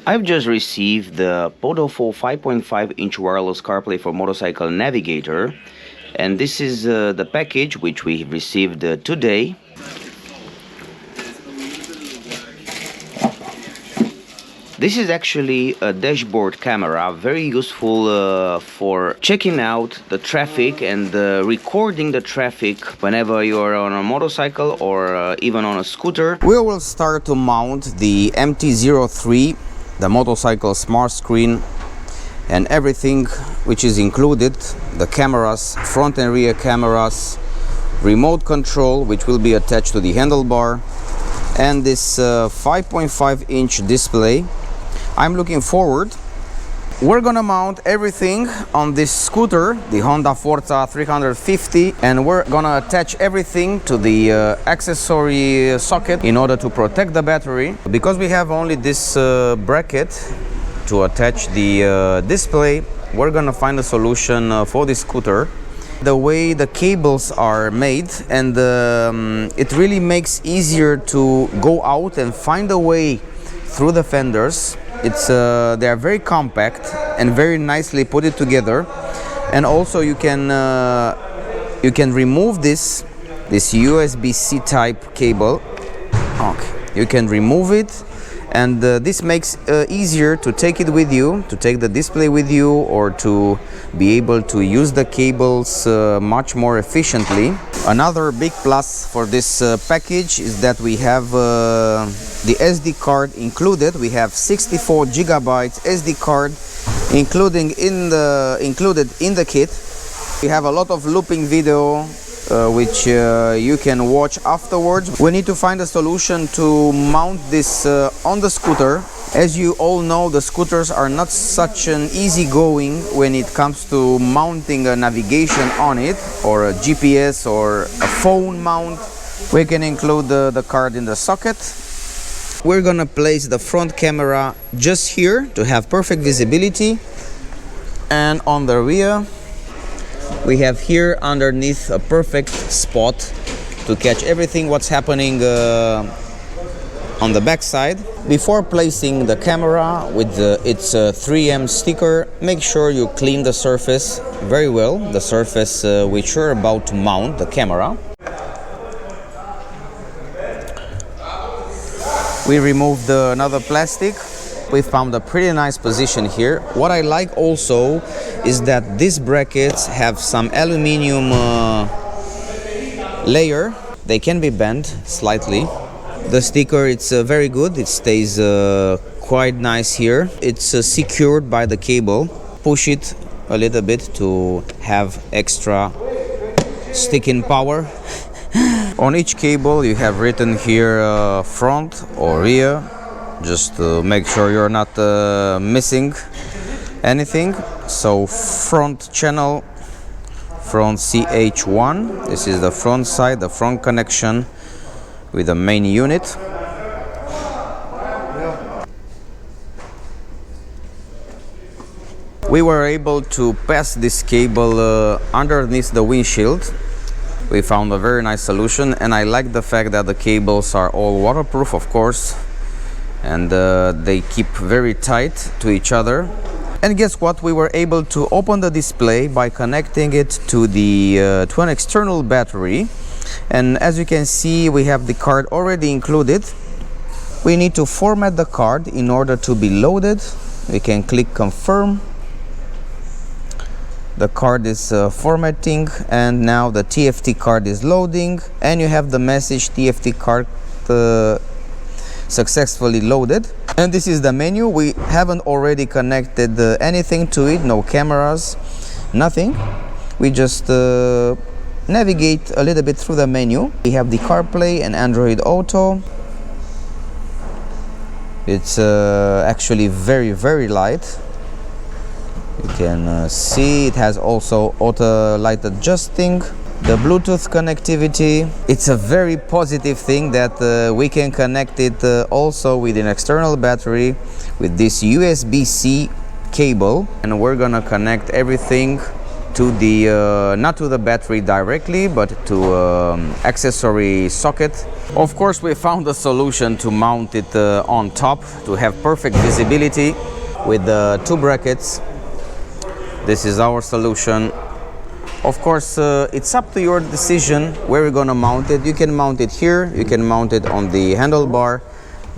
I've just received the PODOFO 5.5-inch wireless CarPlay for motorcycle Navigator, and this is the package which we received today. This is actually a dashboard camera, very useful for checking out the traffic and recording the traffic whenever you're on a motorcycle or even on a scooter. We will start to mount the MT-03, the motorcycle smart screen, and everything which is included, the cameras, front and rear cameras, remote control which will be attached to the handlebar, and this 5.5-inch display. I'm looking forward. We're gonna mount everything on this scooter, the Honda Forza 350, and we're gonna attach everything to the accessory socket in order to protect the battery. Because we have only this bracket to attach the display, we're gonna find a solution for this scooter. The way the cables are made, and it really makes easier to go out and find a way through the fenders. They are very compact and very nicely put it together, and also you can remove this USB-C type cable. Okay, you can remove it, and this makes easier to take it with you, to take the display with you, or to be able to use the cables much more efficiently. Another big plus for this package is that we have the SD card included. We have 64 gigabytes SD card included in the kit. We have a lot of looping video which you can watch afterwards. We need to find a solution to mount this on the scooter. As you all know, the scooters are not such an easy going when it comes to mounting a navigation on it, or a GPS or a phone mount. We can include the card in the socket. We're gonna place the front camera just here to have perfect visibility, and on the rear we have here underneath a perfect spot to catch everything what's happening on the back side. Before placing the camera with its 3M sticker, make sure you clean the surface very well, the surface which you're about to mount the camera. We removed another plastic. We found a pretty nice position here. What I like also is that these brackets have some aluminum layer. They can be bent slightly. The sticker, it's very good. It stays quite nice here. It's secured by the cable. Push it a little bit to have extra sticking power. On each cable you have written here front or rear, just to make sure you're not missing anything. So front channel, front CH1, this is the front side, the front connection with the main unit. We were able to pass this cable underneath the windshield. We found a very nice solution, and I like the fact that the cables are all waterproof, of course, and they keep very tight to each other. And guess what? We were able to open the display by connecting it to an external battery. And as you can see, we have the card already included. We need to format the card in order to be loaded. We can click confirm. The card is formatting, and now the TFT card is loading, and you have the message TFT card successfully loaded. And this is the menu. We haven't already connected anything to it, no cameras, nothing. We just navigate a little bit through the menu. We have the CarPlay and Android Auto. It's actually very light. You can see it has also auto light adjusting. The Bluetooth connectivity, it's a very positive thing that we can connect it also with an external battery with this USB-C cable, and we're gonna connect everything to the not to the battery directly, but to accessory socket. Of course, we found a solution to mount it on top to have perfect visibility with the two brackets. This is our solution. Of course, it's up to your decision where you're gonna mount it. You can mount it here, you can mount it on the handlebar,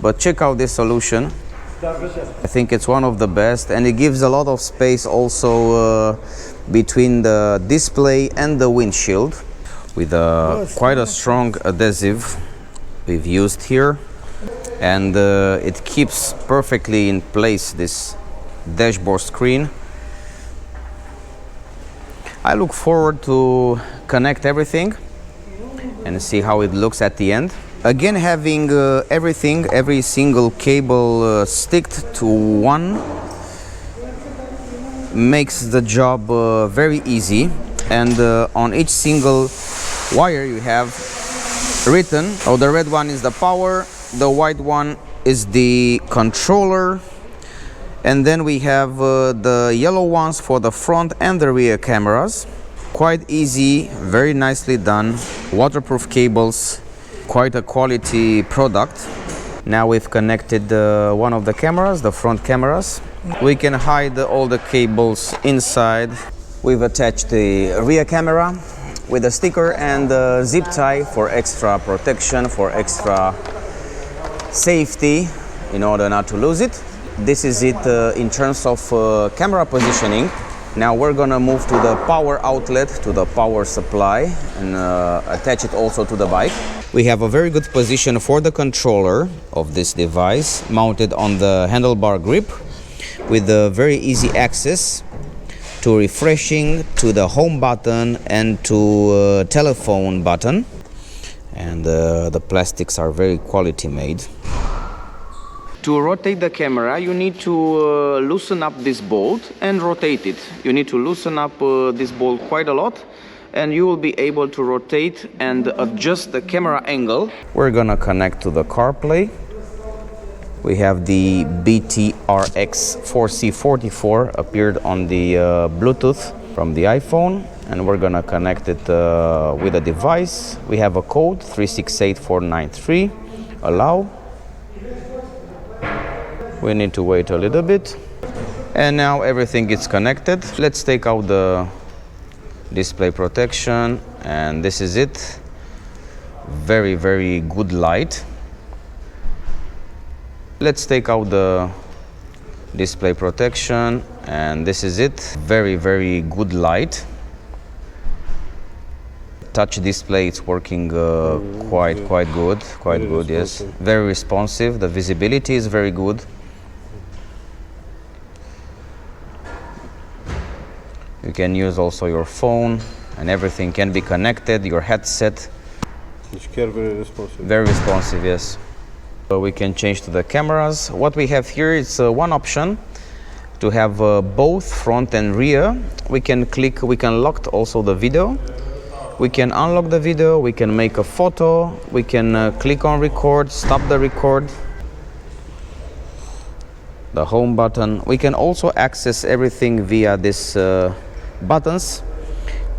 but check out this solution. I think it's one of the best, and it gives a lot of space also between the display and the windshield, with quite a strong adhesive we've used here, and it keeps perfectly in place this dashboard screen. I look forward to connect everything and see how it looks at the end. Again, having everything, every single cable sticked to one makes the job very easy, and on each single wire you have written, oh, the red one is the power, the white one is the controller, and then we have the yellow ones for the front and the rear cameras. Quite easy, very nicely done, waterproof cables, quite a quality product. Now we've connected one of the cameras, the front cameras. We can hide all the cables inside. We've attached the rear camera with a sticker and a zip tie for extra protection, for extra safety, in order not to lose it. This is it in terms of camera positioning. Now we're gonna move to the power outlet, to the power supply, and attach it also to the bike. We have a very good position for the controller of this device, mounted on the handlebar grip, with a very easy access to refreshing, to the home button, and to telephone button. And the plastics are very quality made. To rotate the camera, you need to loosen up this bolt and rotate it. You need to loosen up this bolt quite a lot, and you will be able to rotate and adjust the camera angle. We're gonna connect to the CarPlay. We have the BTRX4C44 appeared on the Bluetooth from the iPhone, and we're gonna connect it with a device. We have a code 368493, allow. We need to wait a little bit, and now everything is connected. Let's take out the display protection, and this is it. Very, very good light. Let's take out the display protection, and this is it. Very, very good light. Touch display, it's working quite good, yes. Very responsive. The visibility is very good. You can use also your phone, and everything can be connected, your headset. It's very responsive. Very responsive, yes. So we can change to the cameras. What we have here is one option to have both front and rear. We can lock also the video. We can unlock the video, we can make a photo, we can click on record, stop the record. The home button. We can also access everything via this buttons.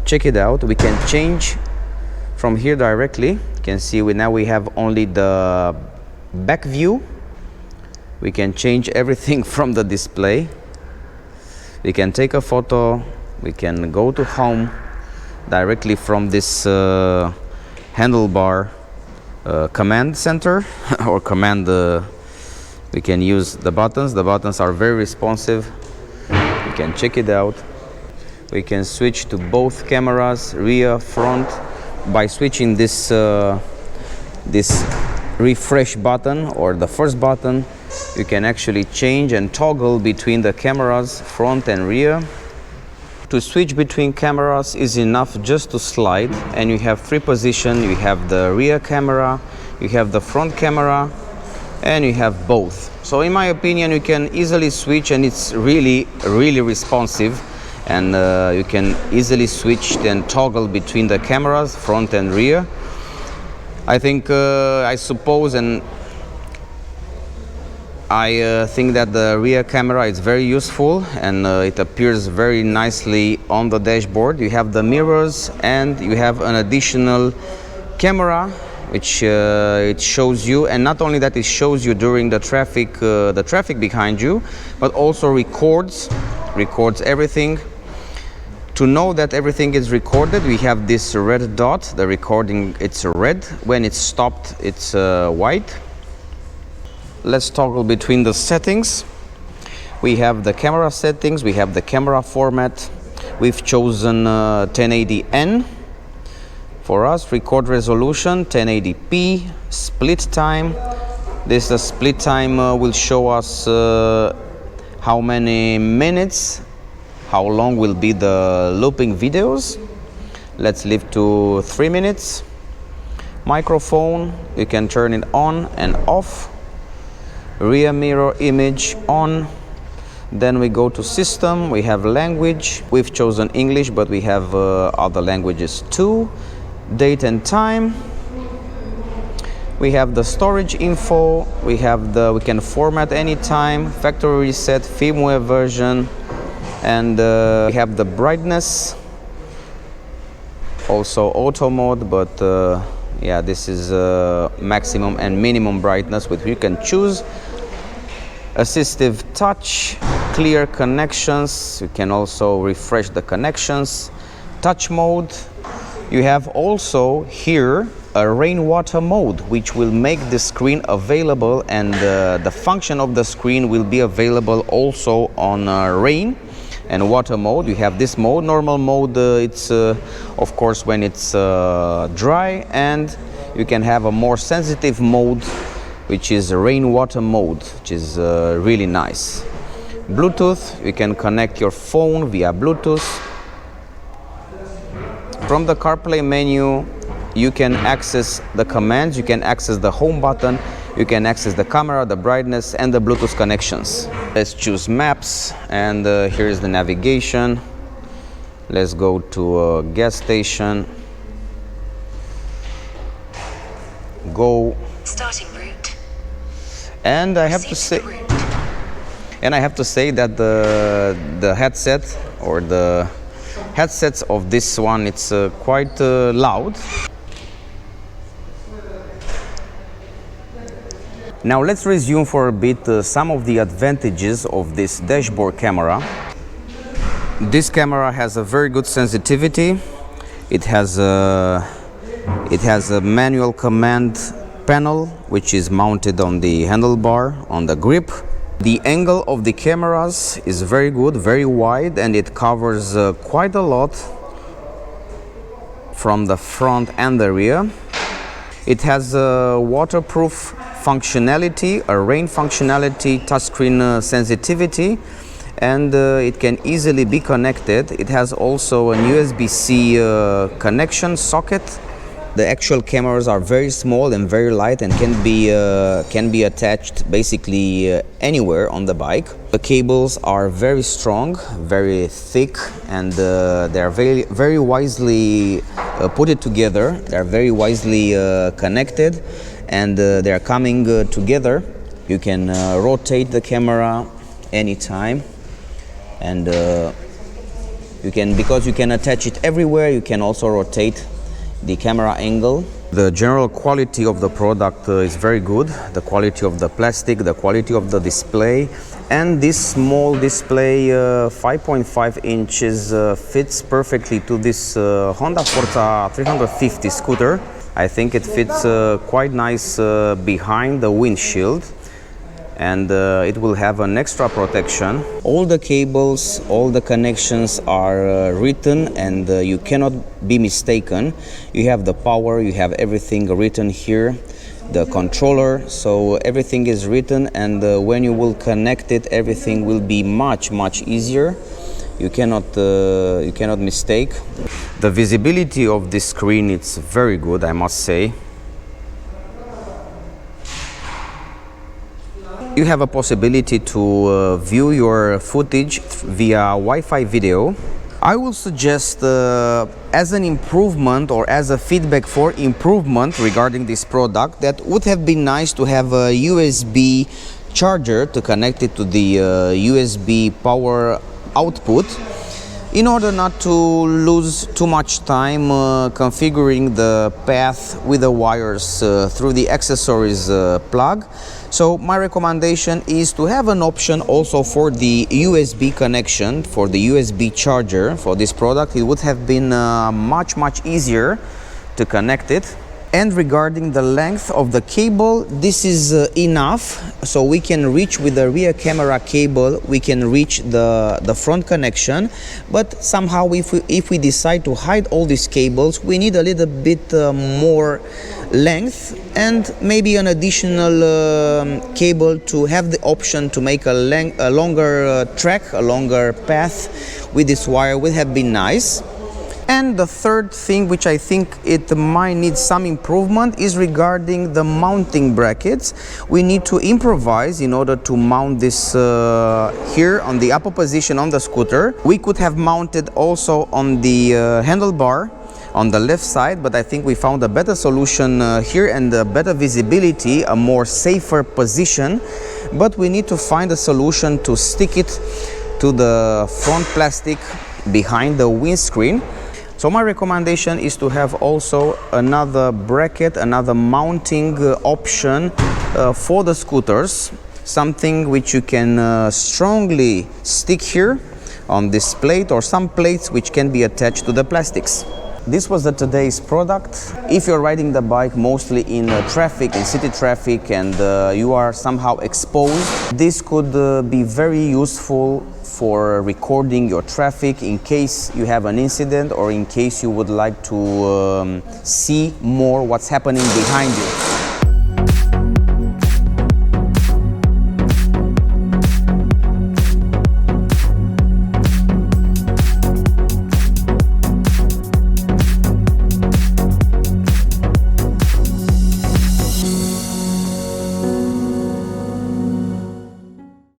Check it out. We can change from here directly. You can see now we have only the back view. We can change everything from the display. We can take a photo. We can go to home directly from this handlebar command center or command. We can use the buttons. The buttons are very responsive. You can check it out. We can switch to both cameras, rear, front, by switching this this refresh button or the first button. You can actually change and toggle between the cameras, front and rear. To switch between cameras is enough just to slide, and you have three positions. You have the rear camera, you have the front camera, and you have both. So in my opinion, you can easily switch, and it's really responsive, and you can easily switch and toggle between the cameras, front and rear. I think I suppose, and I think that the rear camera is very useful, and it appears very nicely on the dashboard. You have the mirrors and you have an additional camera which it shows you, and not only that, it shows you during the traffic behind you, but also records everything. To know that everything is recorded, we have this red dot. The recording, it's red. When it's stopped, it's white. Let's toggle between the settings. We have the camera settings, we have the camera format. We've chosen 1080N. For us, record resolution 1080p, split time. This split time will show us how many minutes, how long will be the looping videos. Let's leave to 3 minutes. Microphone, you can turn it on and off. Rear mirror image on. Then we go to system, we have language. We've chosen English, but we have other languages too. Date and time. We have the storage info. We can format anytime, factory reset, firmware version, and we have the brightness. Also auto mode, but yeah, this is maximum and minimum brightness, which you can choose. Assistive touch, clear connections. You can also refresh the connections. Touch mode. You have also here a rainwater mode, which will make the screen available, and the function of the screen will be available also on rain and water mode. You have this mode. Normal mode, it's of course when it's dry, and you can have a more sensitive mode, which is rainwater mode, which is really nice. Bluetooth, you can connect your phone via Bluetooth. From the CarPlay menu, you can access the commands, you can access the home button, you can access the camera, the brightness, and the Bluetooth connections. Let's choose maps, and here is the navigation. Let's go to a gas station. Go. Starting route. And I have to say, that the headset, or the headsets of this one, it's quite loud. Now let's resume for a bit some of the advantages of this dashboard camera. This camera has a very good sensitivity. It has a manual command panel, which is mounted on the handlebar, on the grip. The angle of the cameras is very good, very wide, and it covers quite a lot from the front and the rear. It has a waterproof functionality, a rain functionality, touchscreen sensitivity, and it can easily be connected. It has also an USB-C connection socket. The actual cameras are very small and very light, and can be attached basically anywhere on the bike. The cables are very strong, very thick, and they are very wisely put together. They are very wisely connected, and they are coming together. You can rotate the camera anytime, and because you can attach it everywhere, you can also rotate the camera angle. The general quality of the product is very good. The quality of the plastic, the quality of the display, and this small display 5.5 inches fits perfectly to this Honda Forza 350 scooter. I think it fits quite nice behind the windshield, and it will have an extra protection. All the cables, all the connections are written, and you cannot be mistaken. You have the power, you have everything written here, the controller, so everything is written, and when you will connect it, everything will be much easier. You cannot mistake. The visibility of this screen, it's very good, I must say. You have a possibility to view your footage via Wi-Fi video. I will suggest as an improvement, or as a feedback for improvement regarding this product, that would have been nice to have a USB charger to connect it to the USB power output, in order not to lose too much time configuring the path with the wires through the accessories plug. So my recommendation is to have an option also for the USB connection, for the USB charger for this product. It would have been much easier to connect it. And regarding the length of the cable, this is enough, so we can reach with the rear camera cable, we can reach the front connection. But somehow if we decide to hide all these cables, we need a little bit more length and maybe an additional cable to have the option to make a longer track, a longer path with this wire would have been nice. And the third thing, which I think it might need some improvement, is regarding the mounting brackets. We need to improvise in order to mount this here on the upper position on the scooter. We could have mounted also on the handlebar on the left side, but I think we found a better solution here and a better visibility, a more safer position. But we need to find a solution to stick it to the front plastic behind the windscreen. So my recommendation is to have also another bracket, another mounting option for the scooters, something which you can strongly stick here on this plate, or some plates which can be attached to the plastics. This was today's product. If you're riding the bike mostly in traffic, in city traffic, and you are somehow exposed, this could be very useful for recording your traffic in case you have an incident, or in case you would like to see more what's happening behind you.